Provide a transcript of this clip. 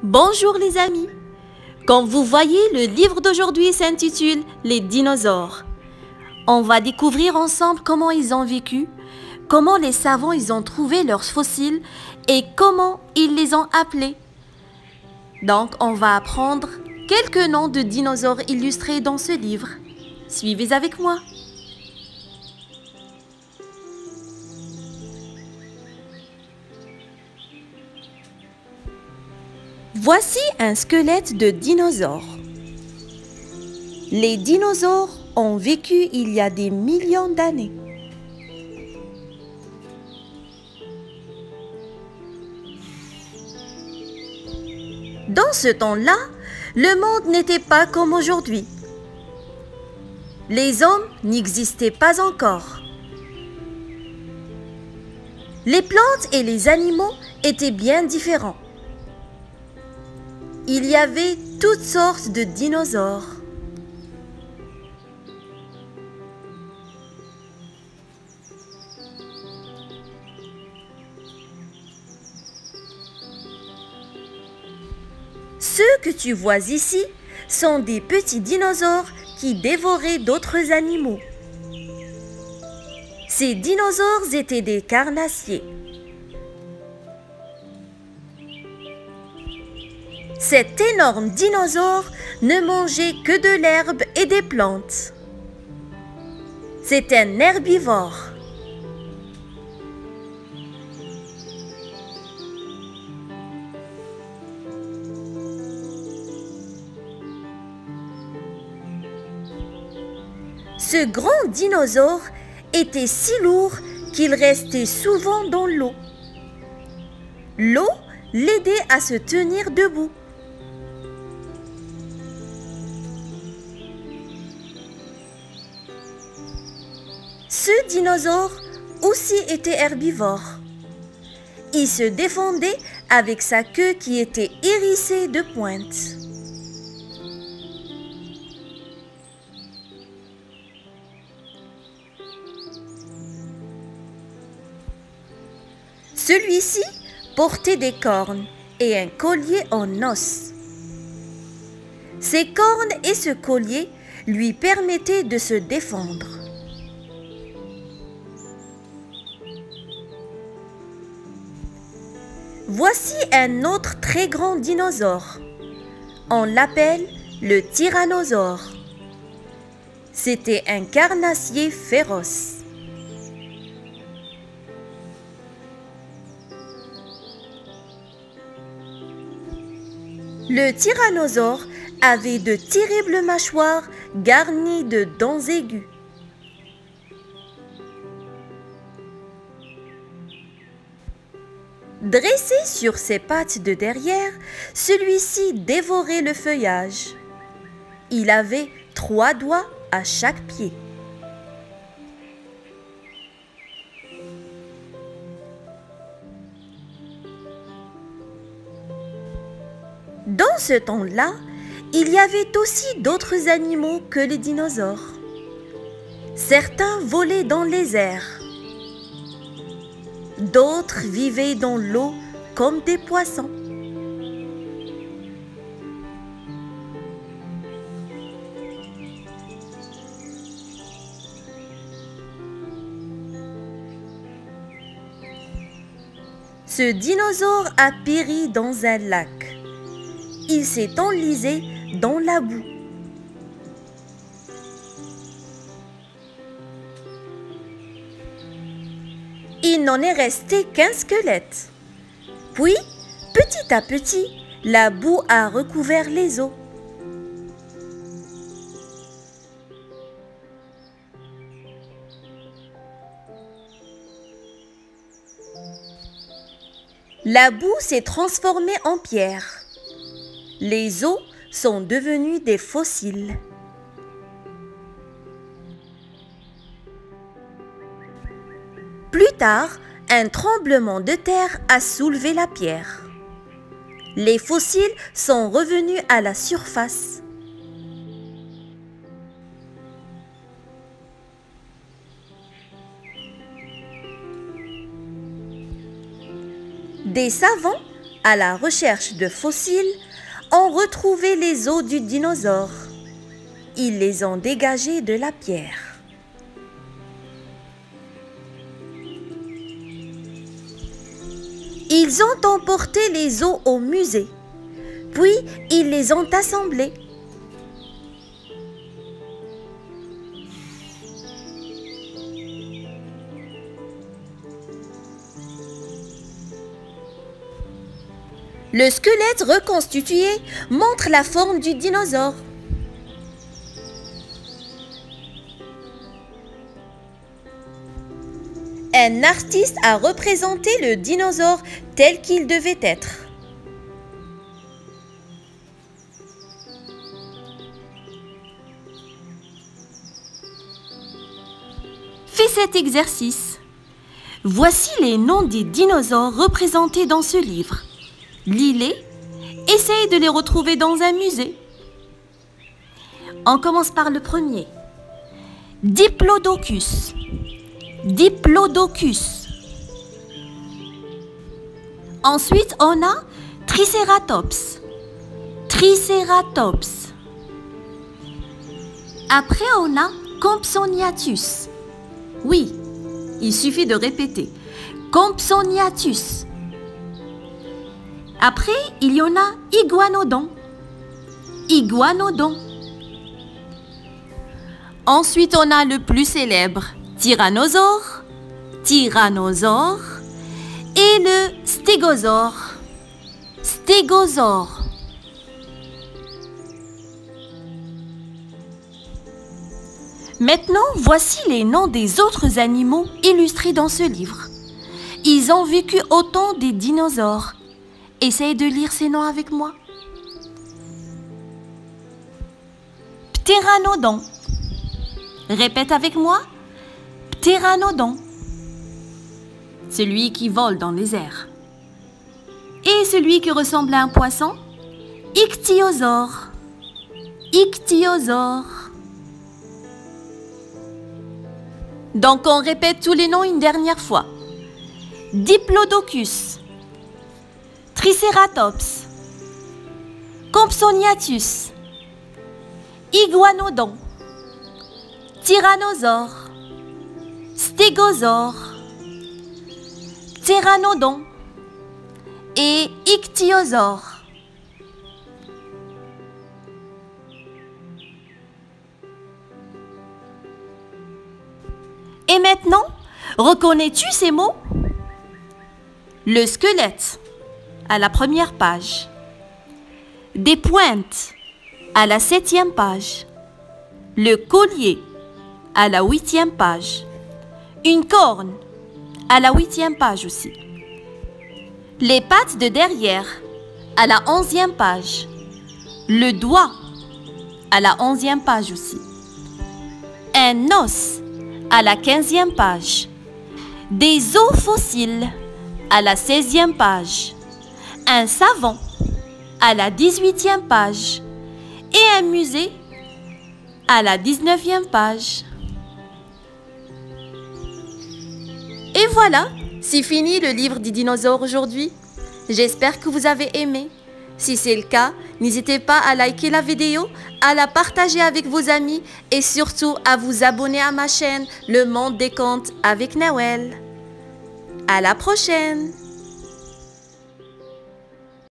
Bonjour les amis. Comme vous voyez, le livre d'aujourd'hui s'intitule Les dinosaures. On va découvrir ensemble comment ils ont vécu, comment les savants ils ont trouvé leurs fossiles et comment ils les ont appelés. Donc, on va apprendre quelques noms de dinosaures illustrés dans ce livre. Suivez avec moi. Voici un squelette de dinosaure. Les dinosaures ont vécu il y a des millions d'années. Dans ce temps-là, le monde n'était pas comme aujourd'hui. Les hommes n'existaient pas encore. Les plantes et les animaux étaient bien différents. Il y avait toutes sortes de dinosaures. Ceux que tu vois ici sont des petits dinosaures qui dévoraient d'autres animaux. Ces dinosaures étaient des carnassiers. Cet énorme dinosaure ne mangeait que de l'herbe et des plantes. C'est un herbivore. Ce grand dinosaure était si lourd qu'il restait souvent dans l'eau. L'eau l'aidait à se tenir debout. Ce dinosaure aussi était herbivore. Il se défendait avec sa queue qui était hérissée de pointes. Celui-ci portait des cornes et un collier en os. Ces cornes et ce collier lui permettaient de se défendre. Voici un autre très grand dinosaure. On l'appelle le tyrannosaure. C'était un carnassier féroce. Le tyrannosaure avait de terribles mâchoires garnies de dents aiguës. Dressé sur ses pattes de derrière, celui-ci dévorait le feuillage. Il avait 3 doigts à chaque pied. Dans ce temps-là, il y avait aussi d'autres animaux que les dinosaures. Certains volaient dans les airs. D'autres vivaient dans l'eau comme des poissons. Ce dinosaure a péri dans un lac. Il s'est enlisé dans la boue. Il n'en est resté qu'un squelette. Puis, petit à petit, la boue a recouvert les os. La boue s'est transformée en pierre. Les os sont devenus des fossiles. Plus tard, un tremblement de terre a soulevé la pierre. Les fossiles sont revenus à la surface. Des savants à la recherche de fossiles, ont retrouvé les os du dinosaure. Ils les ont dégagés de la pierre. Ils ont emporté les os au musée, puis ils les ont assemblés. Le squelette reconstitué montre la forme du dinosaure. Un artiste a représenté le dinosaure tel qu'il devait être. Fais cet exercice. Voici les noms des dinosaures représentés dans ce livre. Lis-les, essaye de les retrouver dans un musée. On commence par le premier. Diplodocus. Diplodocus. Ensuite, on a Triceratops. Triceratops. Après, on a Compsognathus. Oui, il suffit de répéter. Compsognathus. Après, il y en a Iguanodon. Iguanodon. Ensuite, on a le plus célèbre, Tyrannosaure, Tyrannosaure et le Stégosaure, Stégosaure. Maintenant, voici les noms des autres animaux illustrés dans ce livre. Ils ont vécu au temps des dinosaures. Essaye de lire ces noms avec moi. Ptéranodon. Répète avec moi. Ptéranodon. Celui qui vole dans les airs. Et celui qui ressemble à un poisson. Ichthyosaure. Ichthyosaure. Donc on répète tous les noms une dernière fois. Diplodocus. Triceratops, Compsognathus, Iguanodon, Tyrannosaure, Stégosaure, Ptéranodon et Ichthyosaure. Et maintenant, reconnais-tu ces mots? Le squelette à la première page. Des pointes à la 7e page. Le collier à la 8e page. Une corne à la 8e page aussi. Les pattes de derrière à la 11e page. Le doigt à la 11e page aussi. Un os à la 15e page. Des os fossiles à la 16e page. Un savon à la 18e page et un musée à la 19e page. Et voilà, c'est fini le livre des dinosaures aujourd'hui. J'espère que vous avez aimé. Si c'est le cas, n'hésitez pas à liker la vidéo, à la partager avec vos amis et surtout à vous abonner à ma chaîne Le Monde des Contes avec Nawel. À la prochaine!